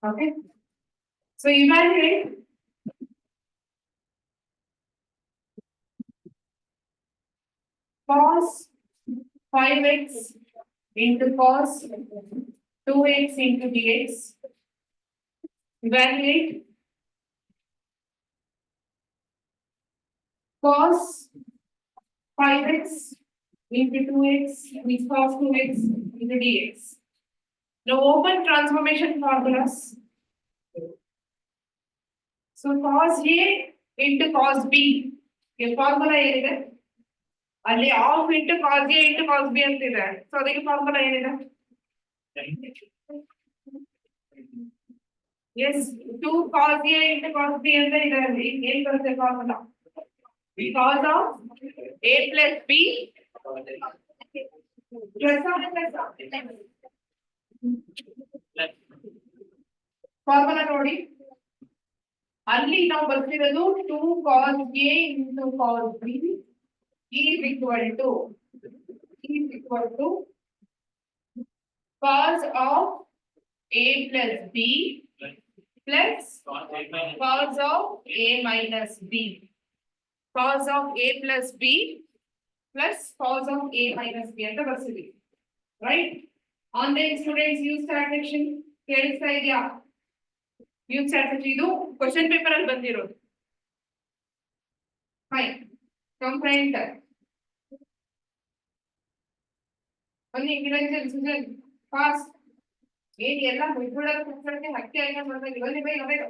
Okay. So evaluate cos 5x into cos 2x into dx. Evaluate cos 5x into 2x with cos 2x into dx. Now open transformation formulas. So cos A into cos B. A formula ಏನಿದೆ ಅಲ್ಲಿ of into cos A into cos B ಅಂತ ಇದೆ. So ಅದಕ್ಕೆ formula ಏನಿದೆ? Yes 2 cos A into cos B ಅಂತ ಇದೆ ಅಲ್ಲಿ. ಏನ್ ಬರುತ್ತೆ ಫಾರ್ಮುಲಾ? Cos of A plus B formula ನೋಡಿ, ಅಲ್ಲಿ ನಾವು ಬರ್ತಿರೋದು 2 cos A into cos B is equal to cos of a plus b plus cos of a minus b. Cos of a plus b plus cos of a minus b ಅಂತ ಬರ್ಸಿದ್ವಿ, right? Online students use transaction ಕೇಳಿಸ್ತಾ ಇದೆಯಾ? Use strategy ಇದು question paper ಅಲ್ಲಿ ಬಂದಿರೋದು. Fine. Complaint ಬನ್ನಿ Niranjan Sujan pass ಏನ್ ಎಲ್ಲ ಮುಯ್ಕೊಳ್ಳೋದು ಕುತ್ಕೊಳ್ಳೋಕೆ ಹಕ್ಕಿ ಆಯ್ಕೆ ಮಾಡ್ಬೇಕು. ಬನ್ನಿ ಬೈ ಬೇಗ.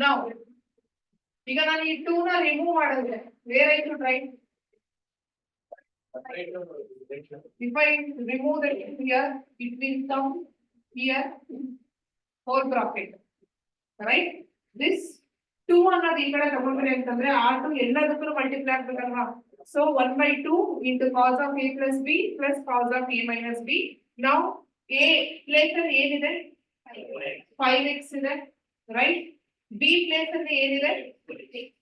ನಾವು ಈಗ ನಾನು ಈ 2 ನ ರಿಮೂವ್ ಮಾಡಿದ್ರೆ where I should write? If I remove that here, it will come here whole bracket, right? This 2 ಅನ್ನೋದು ಈ ಕಡೆ ತಗೊಂಡ್ರೆ ಅಂತಂದ್ರೆ R2 ಎಲ್ಲದಕ್ಕೂ multiply ಆಗ್ಬೇಕಲ್ವಾ? So 1/2 into cos of a plus b plus cos of a minus b. Now a place ಅಲ್ಲಿ ಏನಿದೆ? 5x ಇದೆ, right? b place ಅಲ್ಲಿ ಏನಿದೆ?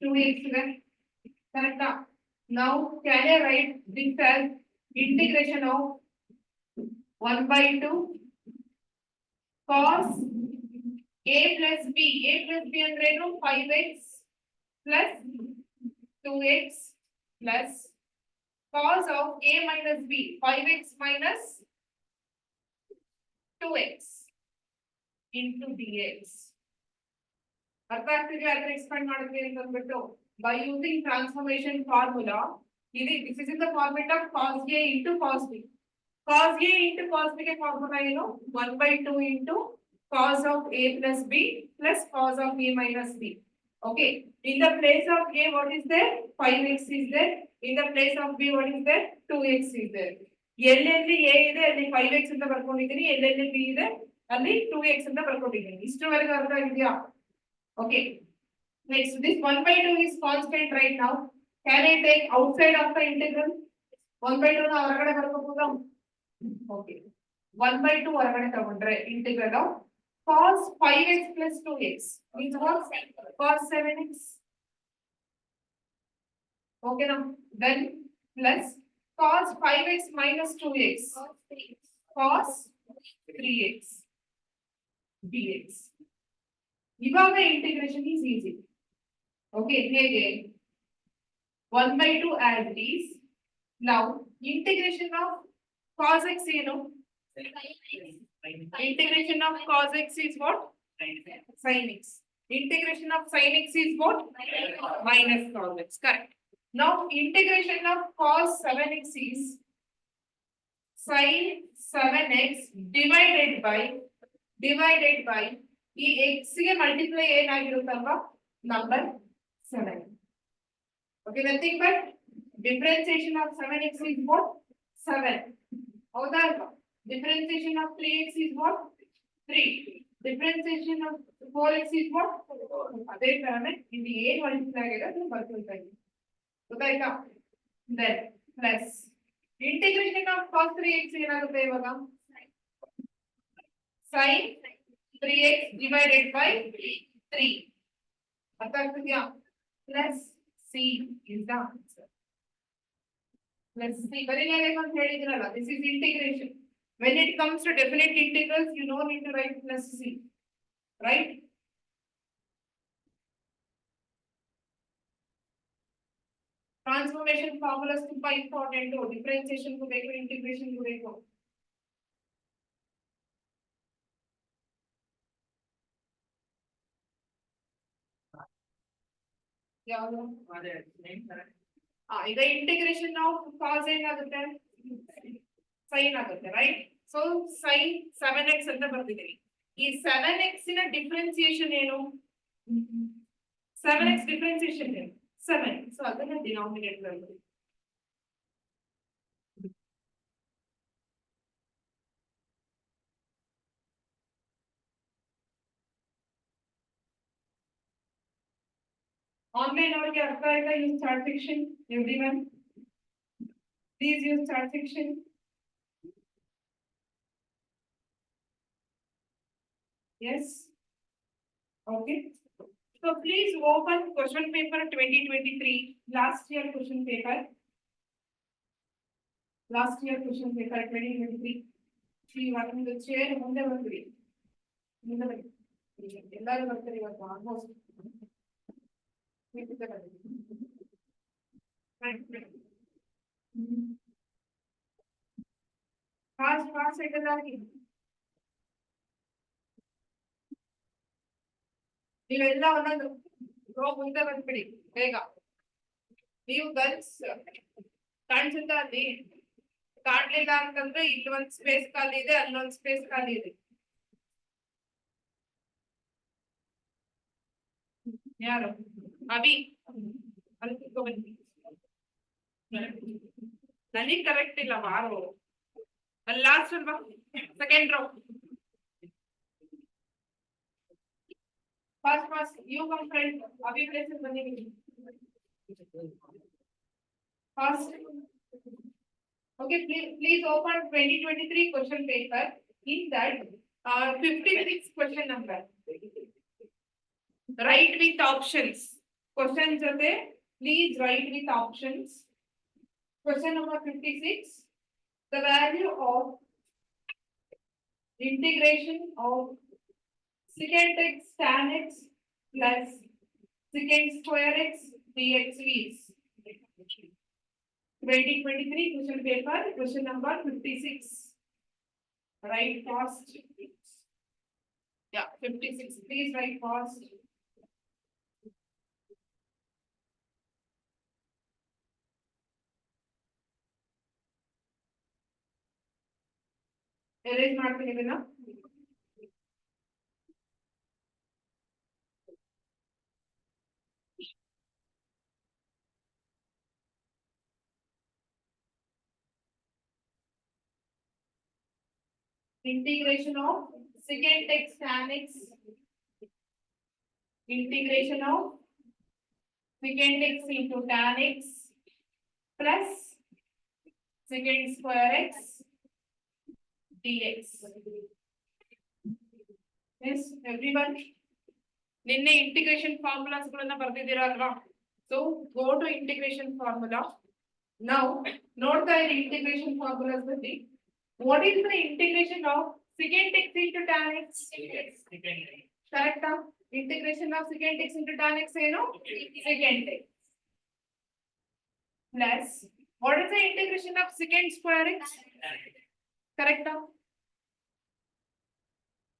2x ಇದೆ, ಕರೆಕ್ಟಾ? Now can I write this as integration of 1/2 cos a plus b. A plus b ಅಂದ್ರೆ ಏನು? 5x plus 2x plus cos of a minus b. 5x minus 2x into dx. ಅರ್ಥ ಆಗ್ತಿದೆ? ಅದನ್ನ expand ಮಾಡಿದ್ವಿ ಅಂತ ಅಂದ್ಬಿಟ್ಟು by using transformation formula. This is in the format of cos a into cos b. Cos a into cos b के formula ಏನು? 1/2 into cos of a plus b plus cos of a minus b. Okay. In the place of a, what is there? 5x is there. In the place of b, what is there? 2x is there. ಎಲ್ಲೆಲ್ಲಿ a ಇದೆ ಅಲ್ಲಿ 5x ಅಂತ ಬರ್ಕೊಂಡಿದ್ದೀನಿ, ಎಲ್ಲೆಲ್ಲಿ b ಇದೆ ಅಲ್ಲಿ 2x ಅಂತ ಬರ್ಕೊಂಡಿದ್ದೀನಿ. ಇಷ್ಟರವರೆಗೆ ಅರ್ಥ ಆಗಿದೆಯಾ? Okay. Next, this 1/2 is constant right now. Can I take outside of the integral? 1/2 na ಹೊರಗಡೆ ಬರ್ಕೋಬಹುದಾ? Okay. 1/2 ಹೊರಗಡೆ ತಗೊಂಡ್ರೆ integral of cos 5x plus 2x means what? Cos 7x. Okay now. Then plus cos 5x minus 2x. Cos 3x dx. ಇವಾಗ integration is easy. Okay, ಹೇಗೆ? 1/2 as it is. Now integration of cos x ಏನು? Integration of cos x is what? Sin x. Integration of sin x is what? Minus cos x. Correct. Now integration of cos 7x is sin 7x divided by ಈ x ಗೆ multiply ಏನಾಗಿರುತ್ತಲ್ವಾ? Number 7. Okay, nothing but differentiation of 7x is what? 7. ಹೌದಾ ಅಲ್ವಾ? Differentiation of 3x is what? 3. Differentiation of 4x is what? ಅದೇ ತರನೇ ಇಲ್ಲಿ ಏನ್ multiply ಆಗಿದೆ ಅದನ್ನ ಬರ್ಕೊಳ್ತಾ ಇದ್ದೀವಿ. ಗೊತ್ತಾಯ್ತಾ? Then plus integration of cos 3x ಏನಾಗುತ್ತೆ ಇವಾಗ? sin 3x divided by 3. ಅರ್ಥ ಆಗ್ತಿದ್ಯಾ? plus C is the answer. Plus C. Very nice. This is integration. When it comes to definite integrals, you don't need to write plus C, right? Transformation formulas ತುಂಬಾ important. Differentiation ಗೂ ಬೇಕು, integration ಗೂ ಬೇಕು. ಯಾವುದು? ಈಗ integration of ಕಾಸ್ ಏನಾಗುತ್ತೆ? Sign ಆಗುತ್ತೆ, right? So sine 7x ಅಂತ ಬರ್ತಿದ್ದೀವಿ. ಈ 7x ನ ಡಿಫರೆನ್ಸಿಯೇಷನ್ ಏನು? 7x ಡಿಫರೆನ್ಸಿಯೇಷನ್ ಏನು? 7. ಸೊ ಅದನ್ನ ಡಿನಾಮಿನೇಟರ್ ಅಲ್ಲಿ ಆನ್ಲೈನ್ ಅವರಿಗೆ ಅರ್ಥ ಆಯ್ತಾ? Use chart section everyone, please use chart section. Yes. Okay. So please open question paper 2023. Last year question paper. Last year question paper 2023. See what in the chair ಮುಂದೆ ಬಂದ್ರಿ. ಮುಂದೆ ಬನ್ನಿ. ಎಲ್ಲರೂ ಬರ್ತಾರೆ ಇವತ್ತು ಆಲ್ಮೋಸ್ಟ್. ಫಾಸ್ಟ್ ಸೆಕೆಂಡ್ ನೀವೆಲ್ಲ ಒಂದೊಂದು rho ಮುಂದೆ ಬಂದ್ಬಿಡಿ ಬೇಗ. ನೀವು ಗರ್ಲ್ಸ್ ಕಾಣಿಸುತ್ತ ಅಲ್ಲಿ ಕಾಣ್ಲಿಲ್ಲ ಅಂತಂದ್ರೆ ಇಲ್ಲಿ ಒಂದ್ ಸ್ಪೇಸ್ ಖಾಲಿ ಇದೆ, ಅಲ್ಲೊಂದ್ ಸ್ಪೇಸ್ ಖಾಲಿ ಇದೆ. ಯಾರು? ಅಭಿ ಅಲ್ಲಿ ಕುತ್ಕೊಂಡ್ಬನ್ನಿ. ನನಗ್ ಕರೆಕ್ಟ್ ಇಲ್ಲ ಮಾರು. ಅಲ್ಲಿ ಲಾಸ್ಟ್ ಅಲ್ವಾ? Second row. First, you come front. Abhi places बनेगी. First, okay. Please open 2023 question paper. In that, 56 question number. Write with options. Question jote, please write with options. Question number 56. The value of integration of secant x tan x plus secant square x dx is 2023 question paper, question number 56. Write fast. Yeah, 56. Please write fast. Erase ಮಾಡ್ತೀನಿ ಇದನ್ನ. Integration of secant x tan x. Integration of secant x into tan x plus secant square x dx. Yes, everyone. ನಿನ್ನೆ integration formulas ಗಳನ್ನ ಬರ್ದಿದ್ದೀರಾ ಅಲ್ವಾ? So go to integration formula. ನಾವು ನೋಡ್ತಾ ಇರಿ integration formulas ಬಗ್ಗೆ. What is the integration of secant x into tan x? Correct? Integration of secant x into tan x ಏನು? Secant x. Plus, what is the integration of secant square x? Correct?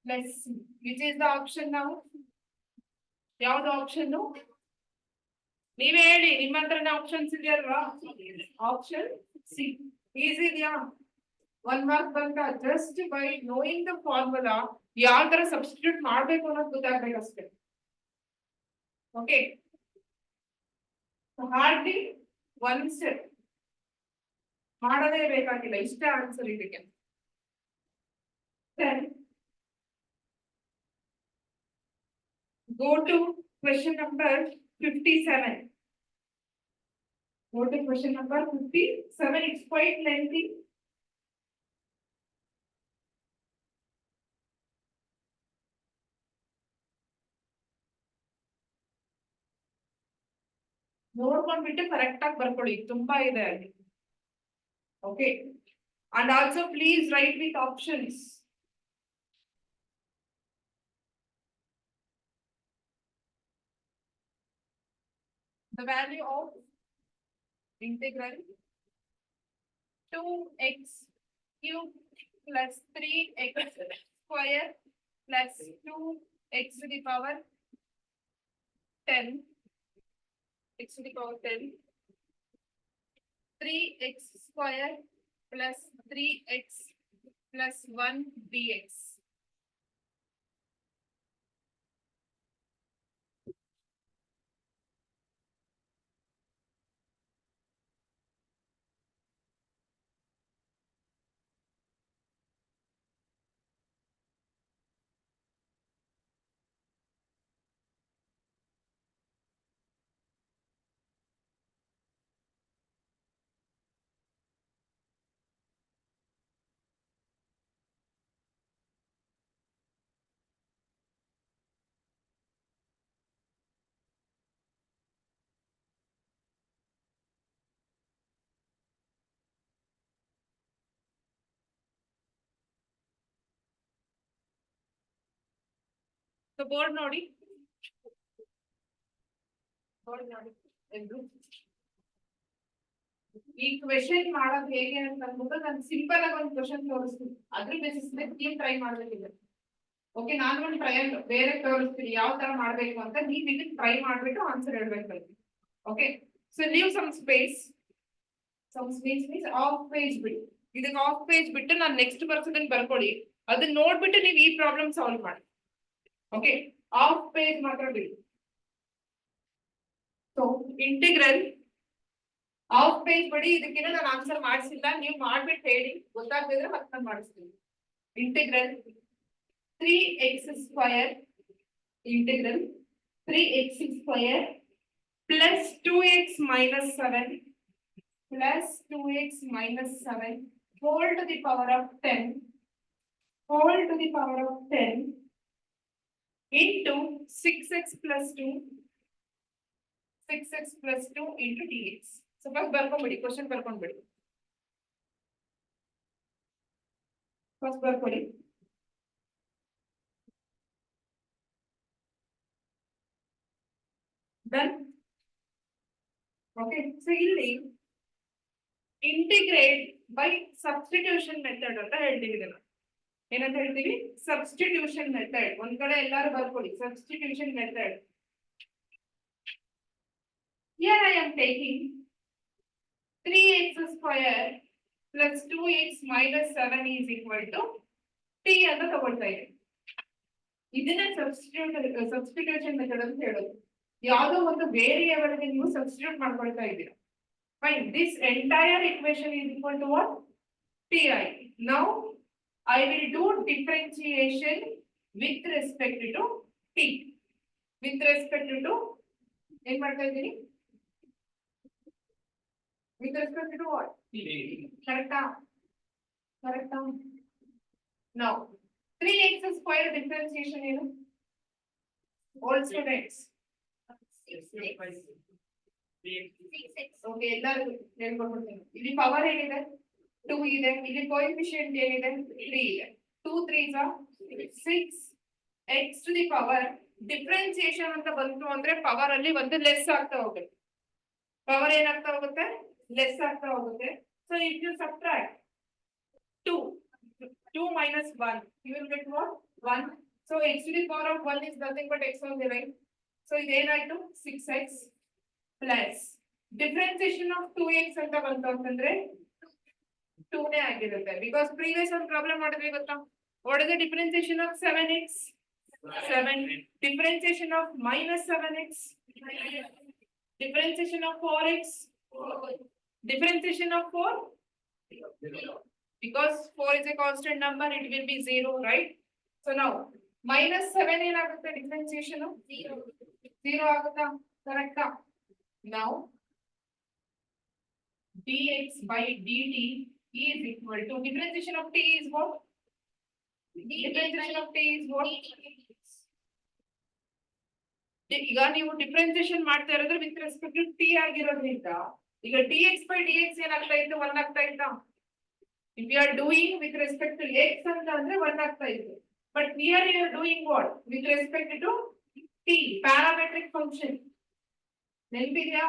Plus, which is the option now? ಯಾವ್ದು option? ನೀವೇ ಹೇಳಿ, ನಿಮ್ಮ ಹತ್ರನೇ options ಇದೆಯಲ್ವಾ? Option C. Easy ಇದೆಯಾ? 1 mark ಬಂತ. Just by knowing the formula ಯಾವ ತರ ಸಬ್ಸ್ಟಿಟ್ಯೂಟ್ ಮಾಡ್ಬೇಕು ಅನ್ನೋದು ಗೊತ್ತಾಗ್ಬೇಕಷ್ಟೇ. ಓಕೆ, ಹಾರ್ಡ್ಲಿ 1 step ಮಾಡದೇ ಬೇಕಾಗಿಲ್ಲ. ಇಷ್ಟೇ ಆನ್ಸರ್ ಇದಕ್ಕೆ. Go to question number 57. Go to question number 57. It's quite lengthy. ನೋಡ್ಕೊಂಡ್ಬಿಟ್ಟು correct ಆಗಿ ಬರ್ಕೊಳ್ಳಿ, ತುಂಬಾ ಇದೆ ಅಲ್ಲಿ. Okay, and also please right with options. The value of integral 2x cube plus 3x square plus 2x to the power 10, x to the power 10, 3x square plus 3x plus 1 dx. So board ನೋಡಿ, board ನೋಡಿ ಎಲ್ರು. ಈ question ಮಾಡೋದು ಹೇಗೆ ಅಂತ ಅಂದ್ಬಿಟ್ಟು ನಾನು simple ಆಗಿ ಒಂದು ಕ್ವೆಶನ್ ತೋರಿಸ್ತೀನಿ, ಅದ್ರ ಬೇಸಿಸ್ ಮೇಲೆ ನೀವು ಟ್ರೈ ಮಾಡ್ಬೇಕಿದೆ. ಓಕೆ, ನಾನು ಒಂದು ಟ್ರಯಲ್ ಬೇರೆ ತೋರಿಸ್ತೀನಿ ಯಾವ ತರ ಮಾಡ್ಬೇಕು ಅಂತ, ನೀವು ಇದನ್ನ ಟ್ರೈ ಮಾಡ್ಬಿಟ್ಟು ಆನ್ಸರ್ ಹೇಳ್ಬೇಕು. Okay, so leave some space means of page ಬಿಡಿ, ಇದಕ್ಕೆ ಆಫ್ ಪೇಜ್ ಬಿಟ್ಟು ನಾನು ನೆಕ್ಸ್ಟ್ ಪರ್ಸನ್ ಬರ್ಕೊಡಿ, ಅದನ್ನ ನೋಡ್ಬಿಟ್ಟು ನೀವು ಈ ಪ್ರಾಬ್ಲಮ್ ಸಾಲ್ವ್ ಮಾಡಿ. ಓಕೆ, ಆಫ್ ಪೇಜ್ ಮಾತ್ರ ಬಿಡಿ. ಸೊ ಇಂಟಿಗ್ರಲ್ ಆಫ್ ಪೇಜ್ ಬಿಡಿ, ಇದಕ್ಕಿಂತ ನಾನು ಆನ್ಸರ್ ಮಾಡಿಸಿಲ್ಲ, ನೀವು ಮಾಡ್ಬಿಟ್ಟು ಹೇಳಿ, ಗೊತ್ತಾಗ್ತಿದ್ರೆ ಮತ್ತೆ ನಾನು ಮಾಡಿಸ್ತೀನಿ. Integral 3x square integral 3x square plus 2x minus 7 plus 2x minus 7 whole to the power of 10 whole to the power of 10 into 6x plus 2 6x plus 2 into dx. So first ಬರ್ಕೊಂಡ್ಬಿಡಿ, question ಬರ್ಕೊಂಡ್ಬಿಡಿ. First ಬರ್ಕೊಳ್ಳಿ. Done. Okay, so ಇಲ್ಲಿ integrate by substitution method ಅಂತ ಹೇಳ್ತೀವಿ. ಇದನ್ನ ಏನಂತ ಹೇಳ್ತೀವಿ? Substitution method. ಒಂದ್ ಕಡೆ ಎಲ್ಲಾರು ಬರ್ಕೊಳ್ಳಿ, substitution method. Here I am taking 3x square plus 2x minus 7 is equal to t ಅಂತ ತಗೊಳ್ತಾ ಇದೆ. ಇದನ್ನ ಸಬ್ಸ್ಟಿಟ್ಯೂಷನ್ ಮೆಥಡ್ ಅಂತ ಹೇಳೋದು. ಯಾವುದೋ ಒಂದು ವೇರಿಯೇಬಲ್ ಗೆ ನೀವು ಸಬ್ಸ್ಟಿಟ್ಯೂಟ್ ಮಾಡ್ಕೊಳ್ತಾ ಇದ್ದೀರಾ. Fine, this entire equation is equal to what? Ti. Now I will do differentiation with respect to t. With respect to ಏನ್ ಮಾಡ್ತಾ ಇದ್ದೀನಿ? With respect to what? Correct. Now 3x square differentiation ಏನು? All students. Okay, ಎಲ್ಲರೂ ಹೇಳ್ಕೊಡ್ತೀನಿ. ಇಲ್ಲಿ power ಏನಿದೆ? 2 ಇದೆ. ಇಲ್ಲಿ ಕೋಎಫಿಷಿಯಂಟ್ ಏನಿದೆ? 3 ಇದೆ. 2 3s are 6 x to the power. Differentiation ಅಂತ ಬಂತು ಅಂದ್ರೆ ಪವರ್ ಅಲ್ಲಿ ಒಂದು ಲೆಸ್ ಆಗ್ತಾ ಹೋಗುತ್ತೆ. ಪವರ್ ಏನಾಗ್ತಾ ಹೋಗುತ್ತೆ? ಲೆಸ್ ಆಗ್ತಾ ಹೋಗುತ್ತೆ. So if you subtract 2 minus 1, you will get what? 1. So x to the power of 1 is nothing but x on the right. So ಇದೇನಾಯ್ತು? 6x plus differentiation of 2x ಅಂತ ಬಂತು ಅಂತಂದ್ರೆ 2 ನೇ ಆಗಿರುತ್ತೆ. ಬಿಕಾಸ್ ಪ್ರೀವಿಯಸ್ ಒಂದು problem ಮಾಡಿದ್ವಿ ಗೊತ್ತಾ? What is the differentiation of 7x? 7. Differentiation of minus 7x. Differentiation of 4x. Differentiation of 4. Because 4 is a constant number, it will be 0, right? So now minus 7 ಏನಾಗುತ್ತೆ? differentiation of 0 ಆಗುತ್ತಾ? Correct. Now dx by dt is equal to differentiation of t is what? Differentiation of t is what? ಈಗ ನೀವು differentiation ಮಾಡ್ತಾ ಇರೋದ್ರೆ with respect to T ಆಗಿರೋದ್ರಿಂದ ಈಗ D X by D X ಏನಾಗ್ತಾ ಇತ್ತು, ಒನ್ ಆಗ್ತಾ ಇತ್ತಾ? If you are doing with respect to X ಅಂತ ಅಂದ್ರೆ ಒನ್ ಆಗ್ತಾ ಇತ್ತು. But here you are doing what with respect to T, parametric function. ನೆನಪಿದ್ಯಾ?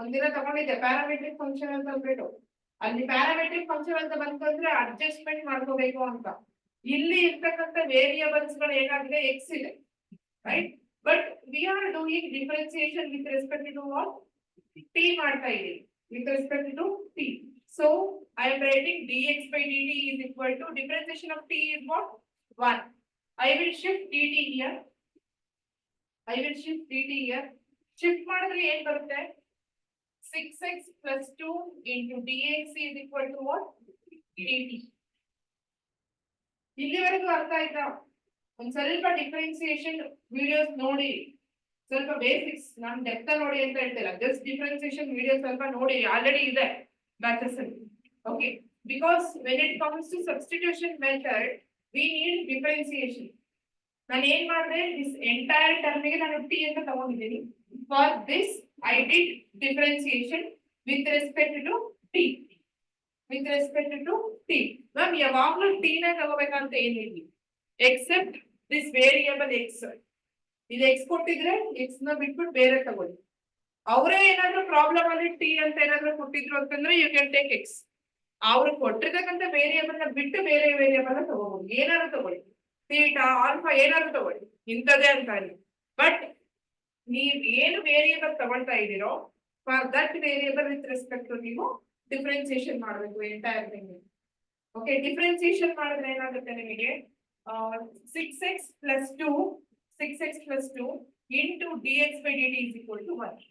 ಒಂದಿನ ತಗೊಂಡಿದ್ದೆ ಪ್ಯಾರಾಮೆಟ್ರಿಕ್ ಫಂಕ್ಷನ್ ಅಂತ ಅಂದ್ಬಿಟ್ಟು. ಅಲ್ಲಿ ಪ್ಯಾರಾಮೆಟ್ರಿಕ್ ಫಂಕ್ಷನ್ ಅಂತ ಬಂತಂದ್ರೆ ಅಡ್ಜಸ್ಟ್ಮೆಂಟ್ ಮಾಡ್ಕೋಬೇಕು ಅಂತ. ಇಲ್ಲಿ ಇರ್ತಕ್ಕಂಥ ವೇರಿಯಬಲ್ಸ್ ಗಳು ಏನಾಗಿದೆ, ಎಕ್ಸ್ ಇದೆ, right? But we are doing differentiation with respect to what, T ಮಾಡ್ತಾ ಇದೀವಿ with respect to T. So I am writing dx by dt is equal to differentiation of t is what, 1. I will shift dt here. I will shift dt here. Shift ಮಾಡಿದ್ರೆ ಏನ್ ಬರುತ್ತೆ? 6x plus 2 into dx is equal to what, dt. ಇಲ್ಲಿವರೆಗೂ ಅರ್ಥ ಆಯ್ತಾ? ಒಂದ್ ಸ್ವಲ್ಪ differentiation videos ನೋಡಿ, ಸ್ವಲ್ಪ ಬೇಸಿಕ್ಸ್, ನಾನು ಡೆಪ್ತ್ ನೋಡಿ ಅಂತ ಹೇಳ್ತಿಲ್ಲ, ಜಸ್ಟ್ ಡಿಫರೆನ್ಸಿಯೇಷನ್ ವಿಡಿಯೋ ಸ್ವಲ್ಪ ನೋಡಿ, ಆಲ್ರೆಡಿ ಇದೆ ಬ್ಯಾಚಸ್ ಅಲ್ಲಿ. Okay, because when it comes to substitution method we need differentiation. ನಾನು ಏನ್ ಮಾಡಿದೆ, ದಿಸ್ ಎಂಟೈರ್ ಟರ್ಮಿಗೆ ನಾನು ಟಿ ಅಂತ ತಗೊಂಡಿದ್ದೀನಿ. For this I did differentiation with respect to T. With respect to T ma'am ಯಾವಾಗ್ಲೂ ಟಿ ನ ತಗೋಬೇಕಂತ ಏನಿಲ್ಲ, ಎಕ್ಸೆಪ್ಟ್ ದಿಸ್ ವೇರಿಯಬಲ್ ಎಕ್ಸ್. ಇದು ಎಕ್ಸ್ ಕೊಟ್ಟಿದ್ರೆ ಎಕ್ಸ್ ನ ಬಿಟ್ಬಿಟ್ಟು ಬೇರೆ ತಗೊಳ್ಳಿ. ಅವರೇ ಏನಾದ್ರು ಪ್ರಾಬ್ಲಮ್ ಅಲ್ಲಿ ಟಿ ಅಂತ ಏನಾದ್ರು ಕೊಟ್ಟಿದ್ರು ಅಂತಂದ್ರೆ ಯು ಕ್ಯಾನ್ ಟೇಕ್ ಎಕ್ಸ್. ಅವ್ರು ಕೊಟ್ಟಿರ್ತಕ್ಕಂಥ ವೇರಿಯಬಲ್ ನ ಬಿಟ್ಟು ಬೇರೆ ವೇರಿಯಬಲ್ ನ ತಗೋಬಹುದು, ಏನಾದ್ರು ತಗೊಳ್ಳಿ, ಥೀಟಾ ಆಲ್ಫಾ ಏನಾದ್ರು ತಗೊಳ್ಳಿ, ಇಂಥದೇ ಅಂತ ಅಲ್ಲಿ. ಬಟ್ ನೀವ್ ಏನು ವೇರಿಯಬಲ್ ತಗೊಳ್ತಾ ಇದ್ದೀರೋ for that variable with respect to ನೀವು ಡಿಫರೆನ್ಸಿಯೇಷನ್ ಮಾಡಬೇಕು ಎಂಟೈರ್ ಥಿಂಗ್. ಓಕೆ, ಡಿಫರೆನ್ಸಿಯೇಷನ್ ಮಾಡಿದ್ರೆ ಏನಾಗುತ್ತೆ ನಿಮಗೆ, 6x plus 2 into dx by dt is equal to 1.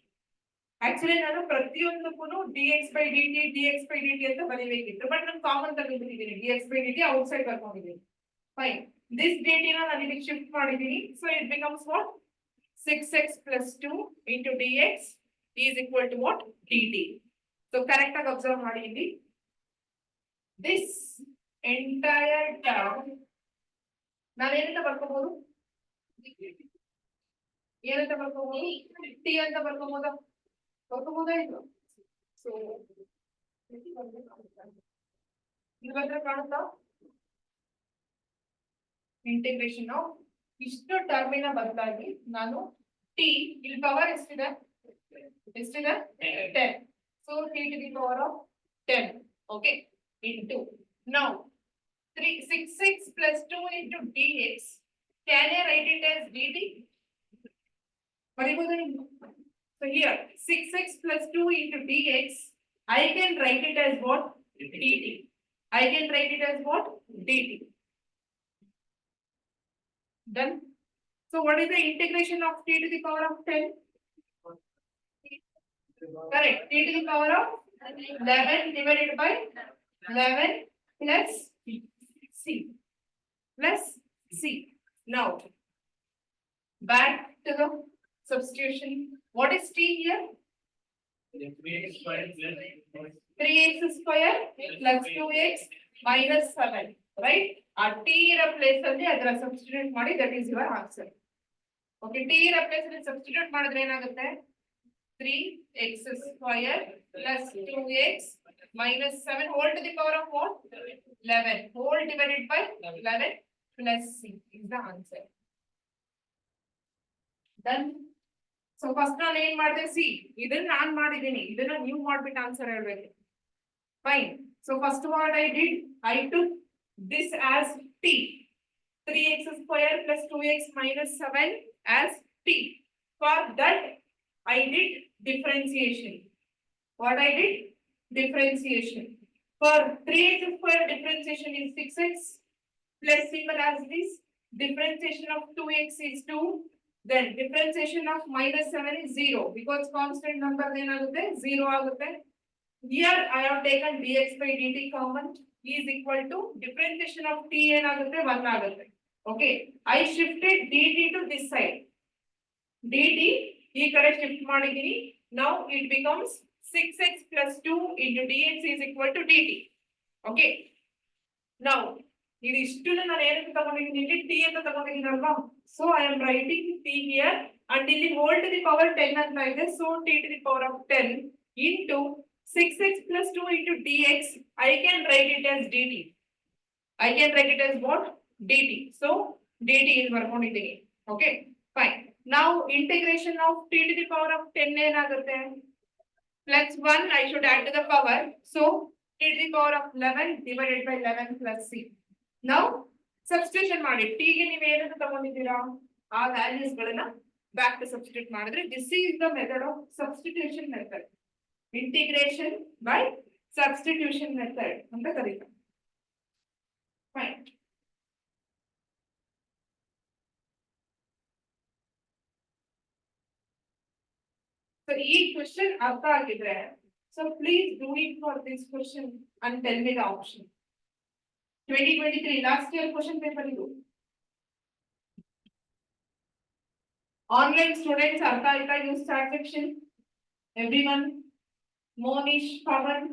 Actually ನಾನು ಪ್ರತಿಯೊಂದಕ್ಕೂ dx by dt ಅಂತ ಬರೀಬೇಕಿತ್ತು, ಬಟ್ ನಾನು ಕಾಮನ್ ತಗೊಂಡಿದ್ದೀನಿ, dx by dt outside ಬರ್ಕೊಂಡಿದ್ದೀನಿ. ಫೈನ್, ದಿಸ್ dt ನ ನಾನು ಇದಕ್ಕೆ ಶಿಫ್ಟ್ ಮಾಡಿದ್ದೀನಿ. So it becomes what, 6x plus 2 into dx is equal to what, dt. So correct ಆಗಿ ಅಬ್ಸರ್ವ್ ಮಾಡಿ ಇಲ್ಲಿ. This entire term ನಾನೇನಂತ ಬರ್ಕೋಬಹುದು, ಏನಂತ ಬರ್ಕೋಬಹುದು, ಟಿ ಅಂತ ಬರ್ಕೋಬಹುದಾ? ಬರ್ಕೋಬಹುದಾ ಇದು? ಸೊ ಇದು ಬಂದ್ರೆ ಕಾಣುತ್ತಾ, ಇಂಟಿಗ್ರೇಷನ್ ಆಫ್ ಇಷ್ಟು ಟರ್ಮಿನ ಬದಲಾಗಿ ನಾನು ಟಿ, ಇಲ್ಲಿ ಪವರ್ ಎಷ್ಟಿದೆ, 10. So T to the power of 10, okay, into now 6x plus 2 into dx. Can I write it as dt? So here 6x plus 2 into dx, I can write it as what, dt. I can write it as what, dt. Done. So what is the integration of t to the power of 10? Correct, t to the power of 11 divided by 11 plus c plus c. Now back to the substitution. What is t here? 3x square plus 2x minus 7, right? A t ರ place ಅಲ್ಲಿ ಅದರ substitute ಮಾಡಿ, that is your answer. Okay, T ರ place ಅಲ್ಲಿ substitute ಮಾಡಿದ್ರೆ ಏನಾಗುತ್ತೆ, 3x square plus 2x minus 7 whole to the power of what, 11 whole divided by 11 plus c is the answer. Done. So first ನಾನು ಏನ್ ಮಾಡಿದೆ, C ಇದನ್ನ ನಾನು ಮಾಡಿದ್ದೀನಿ, ಇದನ್ನ ನೀವು ಮಾಡ್ಬಿಟ್ಟು ಆನ್ಸರ್ ಹೇಳ್ಬೇಕು. Fine. So first what I did, I took this as t, 3x square plus 2x minus 7 as t. For that I did differentiation. What I did, differentiation. For 3x square differentiation is 6x plus simple as this. Differentiation of 2x is 2. Then differentiation of minus 7 is 0 because constant number ಏನಾಗುತ್ತೆ 0 ಆಗುತ್ತೆ. Here I have taken dx by dt common is equal to differentiation of t ಏನಾಗುತ್ತೆ 1 ಆಗುತ್ತೆ. Okay, I shifted dt to this side. dt ಈ ಕಡೆ shift ಮಾಡಿದ್ದೀನಿ. Now it becomes 6x plus 2 into dx is equal to dt. Okay, now ಇದಿಷ್ಟು ನಾನು ಏನಕ್ಕೆ ತಗೊಂಡಿದ್ದೀನಿ, t ಅಂತ ತಗೊಂಡಿದ್ದೀನಲ್ವಾ. So I am writing t here and ಇಲ್ಲಿ whole to the power 10 ಅಂತ ಇದೆ, so t to the power of 10 into 6x plus 2 into dx. I can write it as dt. I can write it as what? dt. So dt is ಬರ್ಕೊಂಡಿದ್ದೀನಿ. Okay, fine. Now integration of t to the power of 10 ಏನಾಗುತ್ತೆ? Plus 1 I should add to the power. So t to the power of 11 divided by 11 plus c. Now substitution ಮಾಡಿ. t ಗೆ ನೀವು ಏನಂತ ತಗೊಂಡಿದ್ದೀರಾ? ಆ values ಗಳನ್ನ back to substitute ಮಾಡಿದ್ರೆ this is the method of substitution method. Integration by substitution method ಅಂತ ಕರೀತಾರೆ. Fine. So ಈ question ಅರ್ಥ ಆಗಿದ್ರೆ, so please do it for this question and tell me the option. 2023 last year question paper ಇದು. Online students artha aita use chat section. Everyone, Monish, Pavan,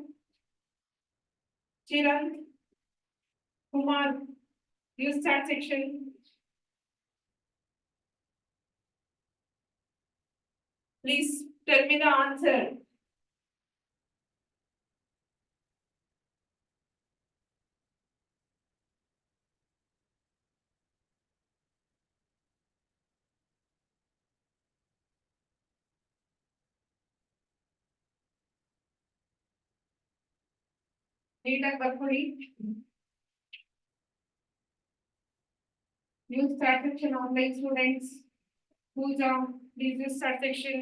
Chiran, Kumar, use chat section. Please tell me the answer. ನೀಟಾಗಿ ಬರ್ಕೊಳ್ಳಿ. Use chat section, online students. Pooja, please use chat section.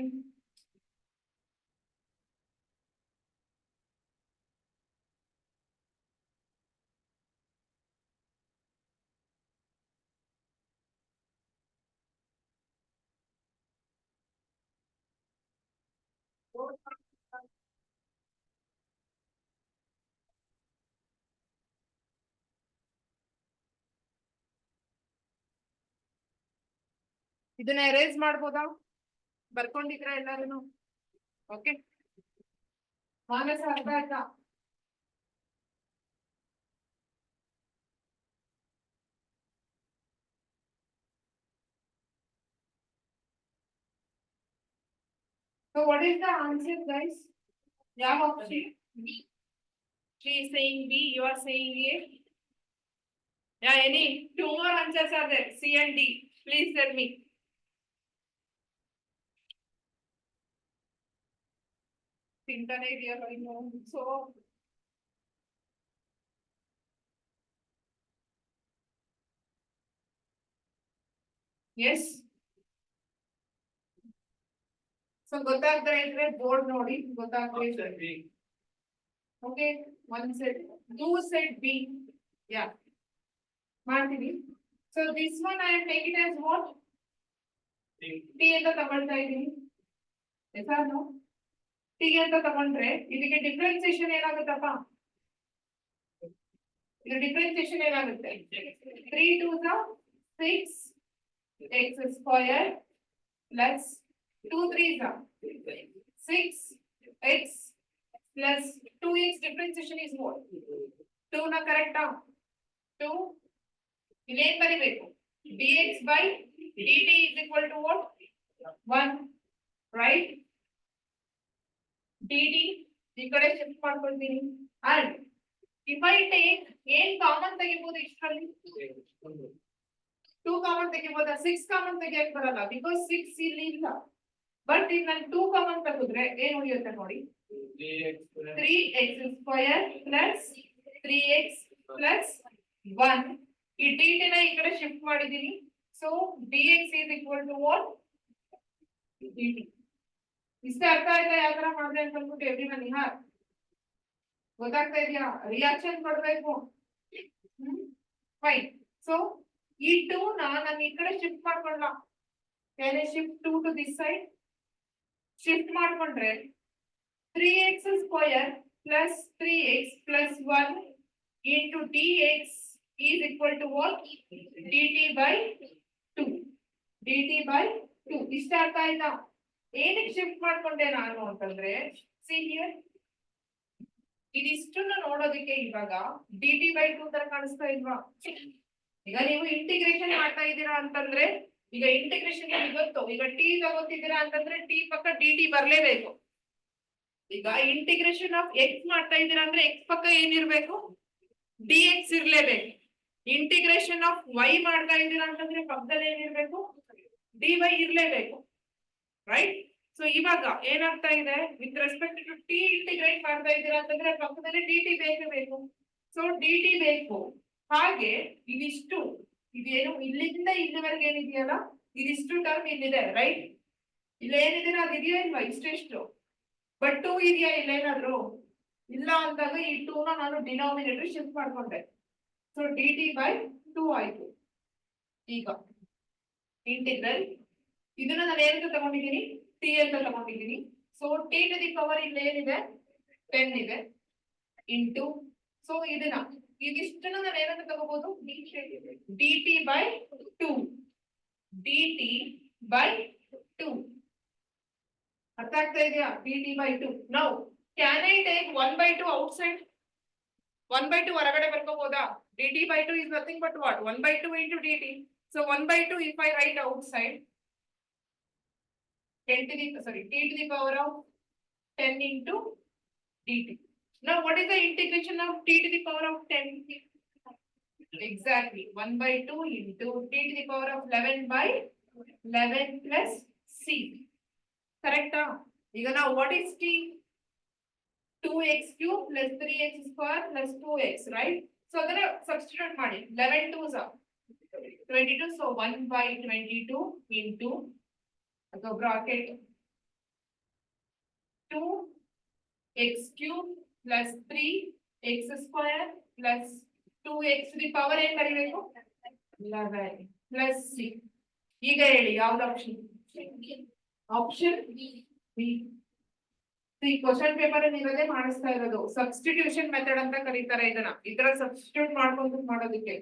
ಇದನ್ನ erase ಮಾಡಬಹುದಾ? ಬರ್ಕೊಂಡಿದ್ರ ಎಲ್ಲರೂ? Okay, ಮಾನಸ ಅರ್ಥ ಆಯ್ತಾ? So what is the answer, guys? ಯಾವ option? She is saying B, you are saying A. Yeah, any two more answers are there, C and D. Please tell me. ಚಿಂತನೆ ಇದೆಯಲ್ಲ ಇನ್ನು. So yes. So ಗೊತ್ತಾಗ್ತಾ ಇದ್ರೆ board ನೋಡಿ, ಗೊತ್ತಾಗ್ತಾ ಇದ್ರೆ. Okay, one set, two set B. Yeah, ಮಾಡ್ತೀವಿ. So this one I take it as what? T ಅಂತ ತಗೊಳ್ತಾ ಇದ್ದೀನಿ. Yes or no? T ಅಂತ ತಗೊಂಡ್ರೆ ಇದಕ್ಕೆ ಡಿಫರೆನ್ಸಿಯೇಷನ್ ಏನಾಗುತ್ತಪ್ಪ? ಇದು ಡಿಫರೆನ್ಸಿಯೇಷನ್ ಏನಾಗುತ್ತೆ? 3 2s are 6 x square plus 2 3s are 6 x plus 2x. differentiation is what? 2 na correct ah? 2 ile ಏನು ಬರಿಬೇಕು? dx by dt is equal to what? 1, right? dt ಈ ಕಡೆ shift ಮಾಡ್ಕೊಳ್ತೀನಿ. and if I take ಏನ್ common ತೆಗಿಬಹುದು ಇಷ್ಟರಲ್ಲಿ? 2 common ತೆಗಿಬಹುದಾ? 6 common ತೆಗಿಯಕ್ಕೆ ಬರಲ್ಲ, ಬಿಕಾಸ್ 6 ಇಲ್ಲಿ ಇಲ್ಲ. ಬಟ್ ಈಗ ನಾನು 2 ಕಾಮನ್ ತೆಗೆದ್ರೆ ಏನು ಉಳಿಯುತ್ತೆ ನೋಡಿ? 3x square plus 3x plus 1. ಈ dt ನ ಈ ಕಡೆ ಶಿಫ್ಟ್ ಮಾಡಿದೀನಿ. So dx is equal to what? dt. ಇಷ್ಟ ಅರ್ಥ ಆಯ್ತಾ ಯಾವ ತರ ಮಾಡಿದೆ ಅಂತ ಅಂದ್ಬಿಟ್ಟು ಎವ್ರಿವನ್? ನಿಹಾರ್ ಗೊತ್ತಾಗ್ತಾ ಇದೆಯಾ? ರಿಯಾಕ್ಷನ್ ಕೊಡ್ಬೇಕು. ಫೈನ್. ಸೊ ಈ 2 ನಾನು ಈ ಕಡೆ ಶಿಫ್ಟ್ ಮಾಡ್ಕೊಳ್ಳ. Can I shift 2 to this side? Shift ಮಾಡ್ಕೊಂಡ್ರೆ 3x square plus 3x plus 1 into dx is equal to what? dt by 2. dt by 2. ಇಷ್ಟ ಅರ್ಥ ಆಯ್ತಾ? ಏನಕ್ಕೆ ಶಿಫ್ಟ್ ಮಾಡ್ಕೊಂಡೆ ನಾನು ಅಂತಂದ್ರೆ, see here, ಇದಿಷ್ಟನ್ನು ನೋಡೋದಕ್ಕೆ ಇವಾಗ dt by 2 ತರ ಕಾಣಿಸ್ತಾ ಇಲ್ವಾ? ಈಗ ನೀವು ಇಂಟಿಗ್ರೇಷನ್ ಮಾಡ್ತಾ ಇದ್ದೀರಾ ಅಂತಂದ್ರೆ ಈಗ ಇಂಟಿಗ್ರೇಷನ್ ಗೊತ್ತು, ಈಗ ಟಿ ತಗೋತಿದ್ದೀರಾ ಅಂತಂದ್ರೆ ಟಿ ಪಕ್ಕ ಡಿ ಟಿ ಬರ್ಲೇಬೇಕು. ಈಗ ಇಂಟಿಗ್ರೇಷನ್ ಆಫ್ ಎಕ್ಸ್ ಮಾಡ್ತಾ ಇದ್ದೀರಾ ಅಂದ್ರೆ ಎಕ್ಸ್ ಪಕ್ಕ ಏನಿರ್ಬೇಕು, ಡಿ ಎಕ್ಸ್ ಇರ್ಲೇಬೇಕು. ಇಂಟಿಗ್ರೇಷನ್ ಆಫ್ ವೈ ಮಾಡ್ತಾ ಇದ್ದೀರಾ ಅಂತಂದ್ರೆ ಪಕ್ಕದಲ್ಲಿ ಏನಿರ್ಬೇಕು, ಡಿ ವೈ ಇರ್ಲೇಬೇಕು, ರೈಟ್. ಸೊ ಇವಾಗ ಏನಾಗ್ತಾ ಇದೆ, with respect to T integrate ಮಾಡ್ತಾ ಇದ್ದೀರಾ ಅಂತಂದ್ರೆ ಪಕ್ಕದಲ್ಲಿ ಡಿ ಟಿ ಬೇಕು. ಸೊ ಡಿ ಟಿ ಬೇಕು. ಹಾಗೆ ಇದಿಷ್ಟು ಇದೇನು ಇಲ್ಲಿಂದ ಇಲ್ಲಿವರೆಗೆ ಏನಿದೆಯಲ್ಲ ಇದಿಷ್ಟು ಟರ್ಮ್ ಇಲ್ಲಿದೆ, ರೈಟ್. ಇಲ್ಲಿ ಏನಿದೆ ಅದು ಇದೆಯಾ ಇಲ್ವಾ, ಇಷ್ಟೆಷ್ಟು. ಬಟ್ 2 ಇದೆಯಾ ಇಲ್ಲೇನಾದ್ರು, ಇಲ್ಲ ಅಂದಾಗ ಈ 2 ನ ನಾನು ಡಿನಾಮಿನೇಟರ್ ಶಿಫ್ಟ್ ಮಾಡ್ಕೊಂಡೆ. ಸೊ ಡಿ ಟಿ ಬೈ 2 ಆಯ್ತು. ಈಗ ಇಂಟಿಗ್ರಲ್ ಇದನ್ನ ನಾನು ಏನಂತ ತಗೊಂಡಿದ್ದೀನಿ, ಟಿ ಅಂತ ತಗೊಂಡಿದ್ದೀನಿ. So T to the power ಇಲ್ಲಿ ಏನಿದೆ 10 ಇದೆ ಇಂಟು, ಸೊ ಇದನ್ನ ಇದಿಷ್ಟನ್ನ ನಾನು ಏನಂತ ತಗೋಬಹುದು, D T by 2, D T by 2. ಅರ್ಥ ಆಗ್ತಾ ಇದೆಯಾ, D T by 2. Now can I take 1/2 outside, 1/2 ಹೊರಗಡೆ ಬರ್ಕೋಬಹುದಾ. dt by 2 is nothing but what, 1/2 into dt. So 1/2 if I write outside, 10 to the t to the power of 10 into dt. Now what is the integration of t to the power of 10? Exactly 1/2 into t to the power of 11 by 11 plus c. Correct? Now now what is t? 2x cube plus 3x square plus 2x, right? So then substitute ಮಾಡಿ 11 2s are 22. So 1/22 into the bracket 2x cube plus 3x square plus 2x to the power ಏನು ಬರೀಬೇಕು, 11 plus c. ಈಗ ಹೇಳಿ ಯಾವ್ದು option, option B. ಈ question paper ಇರೋದೇ ಮಾಡಿಸ್ತಾ ಇರೋದು ಸಬ್ಸ್ಟಿಟ್ಯೂಷನ್ ಮೆಥಡ್ ಅಂತ ಕರೀತಾರೆ ಇದನ್ನ. ಇದರ ಸಬ್ಸ್ಟಿಟ್ಯೂಟ್ ಮಾಡ್ಕೊಂಡು ಮಾಡೋದಕ್ಕೆ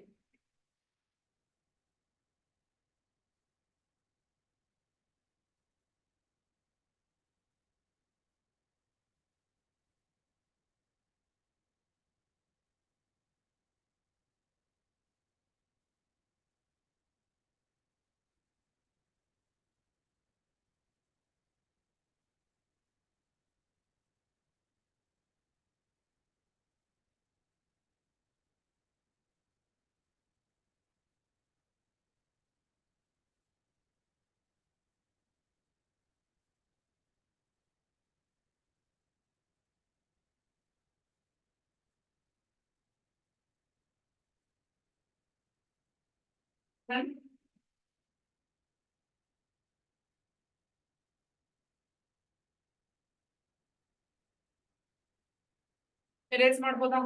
ಎರೇಸ್ ಮಾಡ್ಬೋದಾ.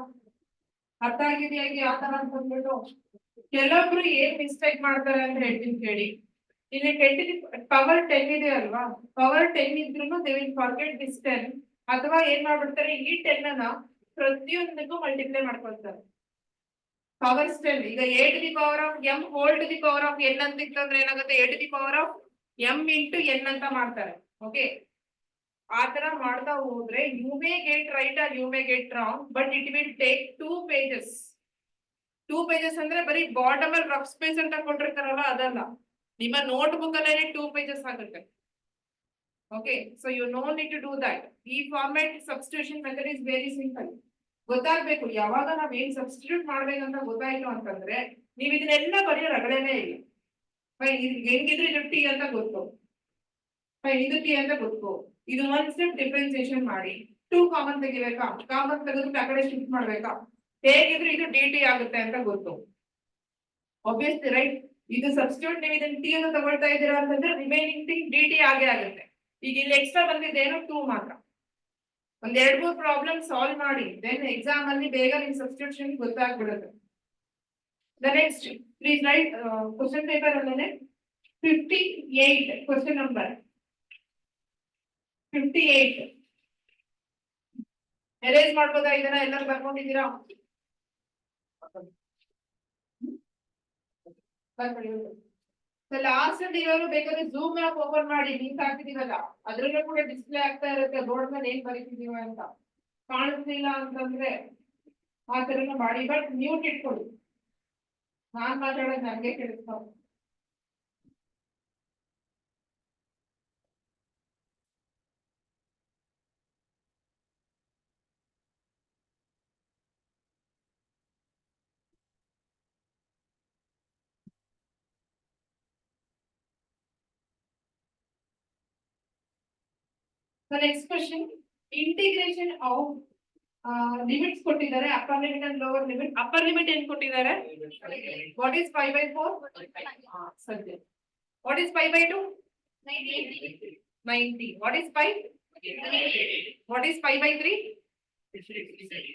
ಅರ್ಥ ಆಗಿದೆಯಾ ಯಾವ ತರ ಅಂತಂದ್ಬಿಟ್ಟು. ಕೆಲವೊಬ್ರು ಏನ್ ಮಿಸ್ಟೇಕ್ ಮಾಡ್ತಾರೆ ಅಂತ ಹೇಳ್ತೀನಿ ಕೇಳಿ. ಇಲ್ಲಿ 10 ಪವರ್ 10 ಇದೆ ಅಲ್ವಾ, ಪವರ್ 10 ಇದ್ರೂ ದೇ ವಿಲ್ ಫಾರ್ಗೆಟ್ ದಿಸ್ 10, ಅಥವಾ ಏನ್ ಮಾಡ್ಬಿಡ್ತಾರೆ ಈ 10 ಅನ್ನ ಪ್ರತಿಯೊಂದಕ್ಕೂ ಮಲ್ಟಿಪ್ಲೈ ಮಾಡ್ಕೊಳ್ತಾರೆ. ಪವರ್ 10 ಈಗ a to the power of m whole to the power of n ಅಂತ ಇತ್ತಂದ್ರೆ ಏನಾಗುತ್ತೆ, a to the power of m into n ಅಂತ ಮಾಡ್ತಾರೆ. ಓಕೆ, ಆ ತರ ಮಾಡ್ತಾ ಹೋದ್ರೆ you may get right or you may get wrong, but it will take 2 pages. 2 pages ಅಂದ್ರೆ ಬರೀ ಬಾಟಮ್ ಅಲ್ಲಿ ರಫ್ ಸ್ಪೇಸ್ ಅಂತ ಕೊಟ್ಟಿರ್ತಾರಲ್ಲ ಅದಲ್ಲ, ನಿಮ್ಮ ನೋಟ್ ಬುಕ್ ಅಲ್ಲೇ 2 pages ಆಗುತ್ತೆ. Okay, so you no need to do that. ಈ format substitution method is very simple. ಗೊತ್ತಾಗ್ಬೇಕು ಯಾವಾಗ ನಾವ್ ಏನ್ ಸಬ್ಸ್ಟಿಟ್ಯೂಟ್ ಮಾಡ್ಬೇಕಂತ ಗೊತ್ತಾಯ್ತು ಅಂತಂದ್ರೆ ನೀವ್ ಇದನ್ನೆಲ್ಲ ಬರೆಯೋ ರಗಳೆನೇ ಇಲ್ಲ. ಹೆಂಗಿದ್ರೆ ಇದು ಟಿ ಅಂತ ಗೊತ್ತು, ಇದು ಟಿ ಅಂತ ಗೊತ್ತು. ಇದು ಒನ್ ಸ್ಟೆಪ್ ಡಿಫ್ರೆನ್ಸಿಯೇಷನ್ ಮಾಡಿ 2 ಕಾಮನ್ ತೆಗಿಬೇಕಾ, ಕಾಮನ್ ತೆಗೆದು ಆ ಕಡೆ ಶಿಫ್ಟ್ ಮಾಡ್ಬೇಕಾ, ಹೇಗಿದ್ರೆ ಇದು ಡಿ ಟಿ ಆಗುತ್ತೆ ಅಂತ ಗೊತ್ತು. Obviously right. ಇದು ಸಬ್ಸ್ಟಿಟ್ಯೂಟ್ ನೀವು ಇದನ್ನ ಟಿ ಅಂತ ತಗೊಳ್ತಾ ಇದ್ದೀರಾ ಅಂತಂದ್ರೆ ರಿಮೈನಿಂಗ್ ಥಿಂಗ್ ಡಿ ಟಿ ಆಗೇ ಆಗುತ್ತೆ. ಈಗ ಇಲ್ಲಿ ಎಕ್ಸ್ಟ್ರಾ ಬಂದಿದ್ದೇನು 2 ಮಾತ್ರ. ಒಂದ್ 2-3 ಪ್ರಾಬ್ಲಮ್ ಸಾಲ್ವ್ ಮಾಡಿ ದೆನ್ ಎಕ್ಸಾಮ್ ಅಲ್ಲಿ ಬೇಗ ನಿಮ್ ಸಬ್ಸ್ಟಿಟ್ಯೂಷನ್ ಗೊತ್ತಾಗ್ಬಿಡುತ್ತೆ. The next please right question paper ಅಲ್ಲೇ 58 ಕ್ವಶನ್ ನಂಬರ್ 58 ಎರೇಸ್ ಮಾಡ್ಬೋದಾ, ಇದನ್ನ ಎಲ್ಲರೂ ಬರ್ಕೊಂಡಿದ್ದೀರಾ? ಲಾಸ್ಟ್ ಅಲ್ಲಿ ಇರೋರು ಬೇಕಾದ್ರೆ ಝೂಮ್ ಆಪ್ ಓಪನ್ ಮಾಡಿ ಲಿಂಕ್ ಹಾಕಿದೀವಲ್ಲ ಅದ್ರಲ್ಲೂ ಕೂಡ ಡಿಸ್ಪ್ಲೇ ಆಗ್ತಾ ಇರುತ್ತೆ ಬೋರ್ಡ್ ಮೇಲೆ ಏನ್ ಬರೀತಿದೀವ ಅಂತ. ಕಾಣಿಸ್ಲಿಲ್ಲ ಅಂತಂದ್ರೆ ಆ ತರನ ಮಾಡಿ, ಬಟ್ ಮ್ಯೂಟ್ ಇಟ್ಕೊಳ್ಳಿ. ನಾನ್ ಮಾತಾಡೋದು ನನಗೆ ಕೇಳಿಸ್ತಾವ. The next question, integration of limits ಕೊಟ್ಟಿದ್ದಾರೆ, upper limit and lower limit. Upper limit ಏನ್ ಕೊಟ್ಟಿದ್ದಾರೆ? What is 5/4? ಸದ್ಯ. What is 5/2? 90. What is 5? What is 5/3?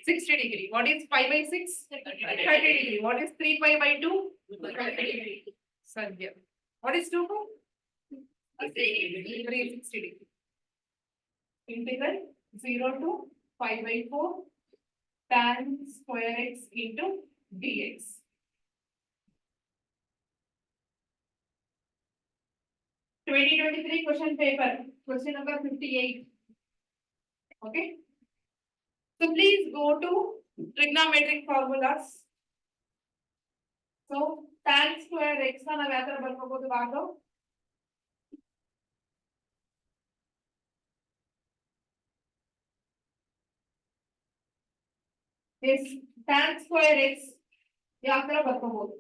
60 degree. What is 5/6? 30 degree. What is 3/2? 30 degree. Sadhya. What is 2/4? 360 degree. Integral 0 to 5/4 tan square x into dx. Twenty 23 question paper, question number 58. Okay. So please go to trigonometric formulas. So tan square x na ನಾವು ಯಾವ ತರ ಬರ್ಕೋಬಹುದು ಬಾಗು? Yes, tan square x ಯಾವ ತರ ಬರ್ಕೋಬಹುದು?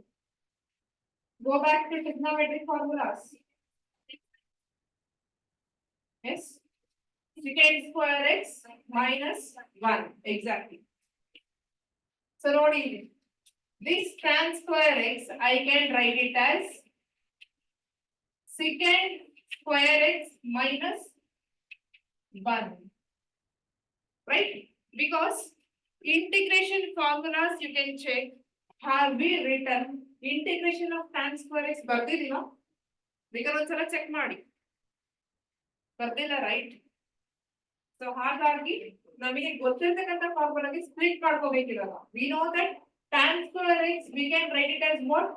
Go back to trigonometric formulas. Yes, secant square x minus 1. Exactly. So nodi, this tan square x I can write it as secant square x minus 1. Right? Because integration formulas you can check. Have we written integration of tan square x? ಬರ್ದಿದೀನಾ? ಬೇಕಾದ್ರೆ ಒಂದ್ಸಲ check ಮಾಡಿ. ಬರ್ದಿಲ್ಲ, right? So ಹಾಗಾಗಿ ನಮಗೆ ಗೊತ್ತಿರತಕ್ಕಂತ ಫಾರ್ಮುಲಾಗೆ split ಮಾಡ್ಕೋಬೇಕಿರಲ್ಲ. We know that tan square x we can write it as what?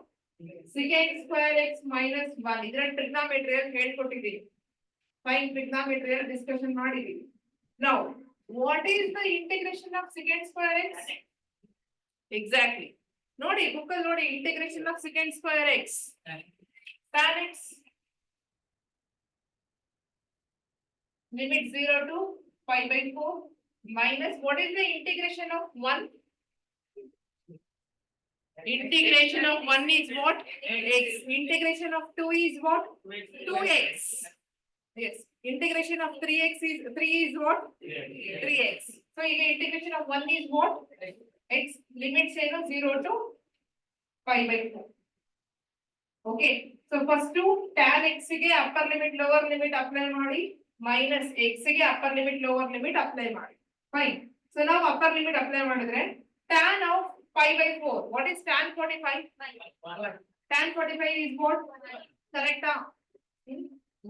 secant square x minus 1. ಇದರ ಟ್ರಿಗ್ನೋಮೆಟ್ರಿಯಲ್ ಹೇಳ್ಕೊಟ್ಟಿದ್ದೀವಿ. Fine ಟ್ರಿಗ್ನೋಮೆಟ್ರಿಯಲ್ discussion ಮಾಡಿದ್ದೀವಿ. Now, what is the integration of secant square x? Exactly. ನೋಡಿ book ಅಲ್ಲಿ ನೋಡಿ, integration of secant square x. Tan x limit 0 to 5/4 minus what is the integration of 1? Integration of 1 is what? X. Integration of 2 is what? 2x. Yes. Integration of 3x is 3 is what? 3x. So here integration of 1 is what? X. Limit say no 0 to 5/4. Okay. So first to tan x ಗೆ upper limit lower limit apply ಮಾಡಿ, minus x ಗೆ upper limit lower limit apply ಮಾಡಿ. Fine. So now upper limit apply ಮಾಡಿದ್ರೆ tan of 5/4. What is tan 45? Tan 45 is what? Correct?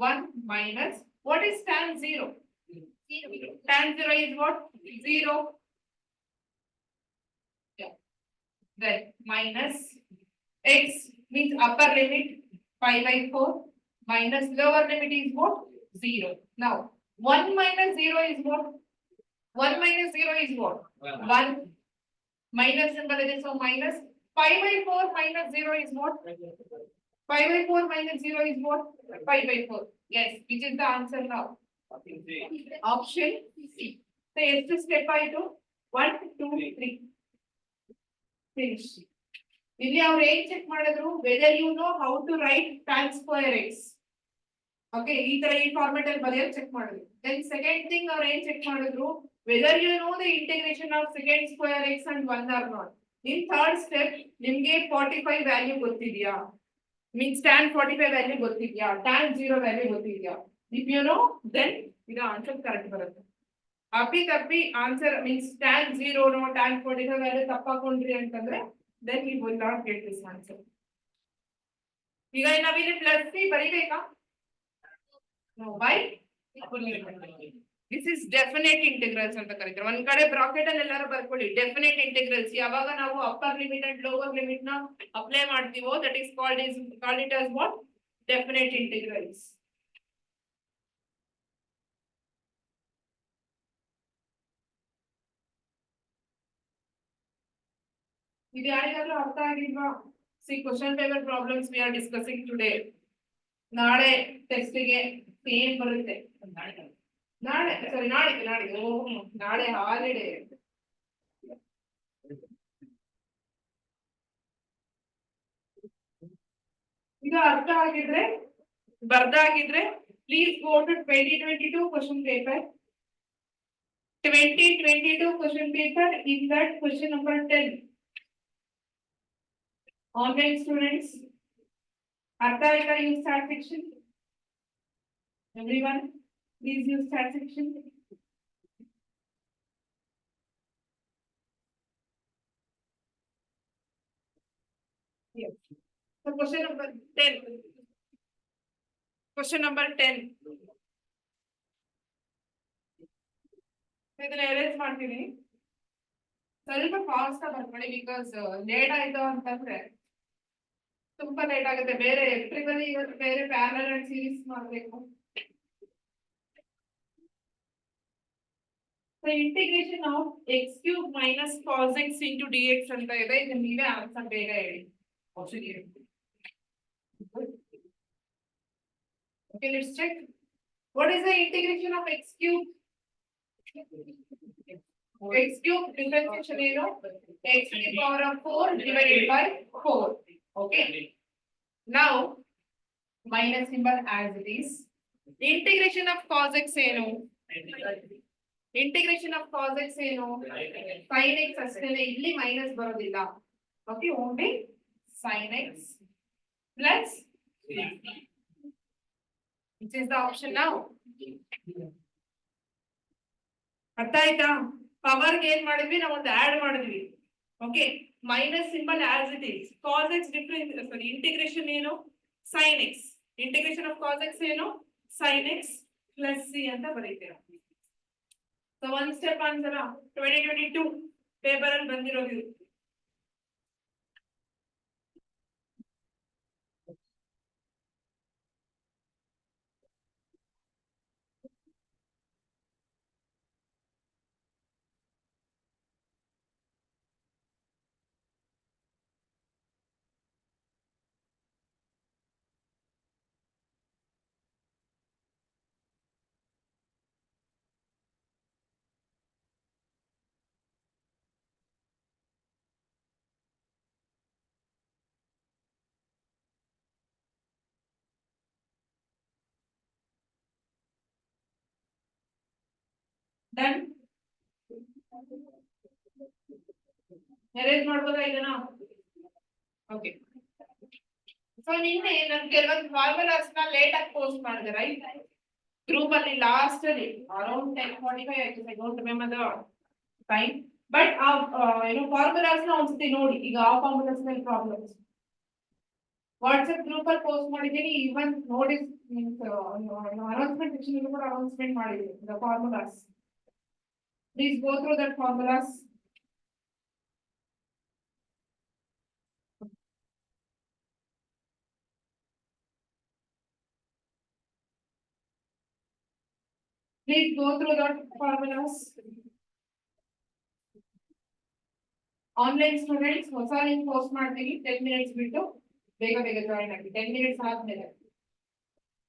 1 minus what is tan 0? Tan 0 is what? 0. Yeah. Then minus x means upper limit 5/4 minus lower limit is what? 0. Now 1 minus 0 is what? 1 minus 0 is what? 1. Minus symbol is so minus 5/4 minus 0 is what? 5/4 minus 0 is what? 5/4. Yes, which is the answer now? Option C. So ಎಷ್ಟು step ಆಯ್ತು? 1 2 3 finish. ಇಲ್ಲಿ ಅವರು ಏನ್ check ಮಾಡಿದ್ರು? whether you know how to write tan square x. Okay, ಈ ತರ ಈ format ಅಲ್ಲಿ ಬರೆಯೋದು ಚೆಕ್ ಮಾಡಿದ್ರು. ದೆನ್ ಸೆಕೆಂಡ್ ಥಿಂಗ್ ಅವ್ರು ಏನ್ ಚೆಕ್ ಮಾಡಿದ್ರು? whether you know the integration of secant square x and 1 or not. In third step ನಿಮಗೆ 45 ವ್ಯಾಲ್ಯೂ ಗೊತ್ತಿದೆಯಾ? means tan 45 ವ್ಯಾಲ್ಯೂ ಗೊತ್ತಿದೆಯಾ? tan 0 ವ್ಯಾಲ್ಯೂ ಗೊತ್ತಿದೆಯಾ? if you know then ಇದು ಆನ್ಸರ್ ಕರೆಕ್ಟ್ ಬರುತ್ತೆ. ಅಪ್ಪಿ ತಪ್ಪಿ answer means tan 0 no tan 45 value ತಪ್ಪಾಕೊಂಡ್ರಿ ಅಂತಂದ್ರೆ then you will not get this answer. ಈಗ ನಾವಿಲ್ಲಿ ಪ್ಲಸ್ ಸಿ ಬರಿಬೇಕಾ? No, why? This is definite integrals ಅಂತ ಕರೀತಾರೆ. ಒಂದ್ ಕಡೆ ಬ್ರಾಕೆಟ್ ಅಲ್ಲಿ ಎಲ್ಲರೂ ಬರ್ಕೊಳ್ಳಿ, ಡೆಫಿನೆಟ್ ಇಂಟಿಗ್ರಲ್ಸ್. ಯಾವಾಗ ನಾವು upper limit and lower limit ನ ಅಪ್ಲೈ ಮಾಡ್ತೀವೋ that is called it as what? Definite integrals. ಇದು ಯಾರಿಗಾದ್ರೂ ಅರ್ಥ ಆಗಿಲ್ವಾ? See, question paper problems we are discussing today. ನಾಳೆ ಟೆಸ್ಟ್ ಗೆ ಸೇಮ್ ಬರುತ್ತೆ. ನಾಳೆ ಸಾರಿ ನಾಡಿದ್ದು ನಾಳೆ ಹಾಲಿಡೇ. ಇದು ಅರ್ಥ ಆಗಿದ್ರೆ ಬರ್ದಾಗಿದ್ರೆ Please go to 2022 question paper. 2022 question paper, in that question number 10. Online students, Artha, use chat section. Everyone, please use chat section. Yes. So question number 10. Question number 10. ಇದನ್ನ arrange ಮಾಡ್ತೀನಿ ಸ್ವಲ್ಪ ಫಾಸ್ಟ್ ಆಗಿ ಬರ್ಕೊಳ್ಳಿ because late ಆಯ್ತು ಅಂತಂದ್ರೆ ತುಂಬಾ late ಆಗುತ್ತೆ ಬೇರೆ ಎಲೆಕ್ಟ್ರಿಕಲ್ ಇವತ್ತು ಬೇರೆ ಪ್ಯಾರಲಲ್ ಅಂಡ್ ಸೀರೀಸ್ ಮಾಡಬೇಕು so integration of x cube minus cos x into dx ಅಂತ ಇದೆ ಇದನ್ನ ನೀವೇ ಆನ್ಸರ್ ಬೇಗ ಹೇಳಿ okay let's check what is the integration of x cube x cube differentiation ಏನು x to the power of 4 divided by 4 okay now minus symbol as it is integration of cos x ಏನು integration of cos x ಏನು sin x ಅಷ್ಟೇನೆ ಇಲ್ಲಿ minus ಬರೋದಿಲ್ಲ okay only sin x plus which is the option now ಅರ್ಥ ಆಯ್ತಾ power ಗೆ ಏನ್ ಮಾಡಿದ್ವಿ ನಾವು ಒಂದು ಆಡ್ ಮಾಡಿದ್ವಿ okay minus symbol as it is cos x difference sorry integration ಏನು sin x integration of cos x ಏನು sin x plus c ಅಂತ ಬರೀತೀರಾ so one step answer 2022 paper ಅಲ್ಲಿ ಬಂದಿರೋದು ಇದು ಡನ್ ಅರೇಂಜ್ ಮಾಡ್ಬೋದಾ ಇದನ್ನ ಓಕೆ ಸೊ ನಿನ್ನೆ ನಾನು ಕೆಲವೊಂದು ಫಾರ್ಮುಲಾಸ್ ನ ಲೇಟ್ ಆಗಿ ಪೋಸ್ಟ್ ಮಾಡಿದೆ ರೈಟ್ ಗ್ರೂಪ್ ಅಲ್ಲಿ ಲಾಸ್ಟ್ ಅಲ್ಲಿ ಅರೌಂಡ್ 10:45 ಆಯ್ತು I don't remember the time but ಏನು ಫಾರ್ಮುಲಾಸ್ ನ ಒಂದ್ಸತಿ ನೋಡಿ ಈಗ ಆ ಫಾರ್ಮುಲಾಸ್ ಮೇಲೆ ಪ್ರಾಬ್ಲಮ್ಸ್ ವಾಟ್ಸ್ಆಪ್ ಗ್ರೂಪ್ ಅಲ್ಲಿ ಪೋಸ್ಟ್ ಮಾಡಿದ್ದೀನಿ ಈವನ್ ನೋಡಿ ಅನೌನ್ಸ್ಮೆಂಟ್ ಸೆಕ್ಷನ್ ಕೂಡ ಅನೌನ್ಸ್ಮೆಂಟ್ ಮಾಡಿದ್ದೀನಿ the formulas please go through that formulas Please go through the formulas. Online students, ಹೊಸ ಲಿಂಕ್ ಪೋಸ್ಟ್ ಮಾಡ್ತೀನಿ 10 minutes ಬಿಟ್ಟು ಬೇಗ ಬೇಗ ಜಾಯಿನ್ ಆಗಿ 10 minutes ಆದ್ಮೇಲೆ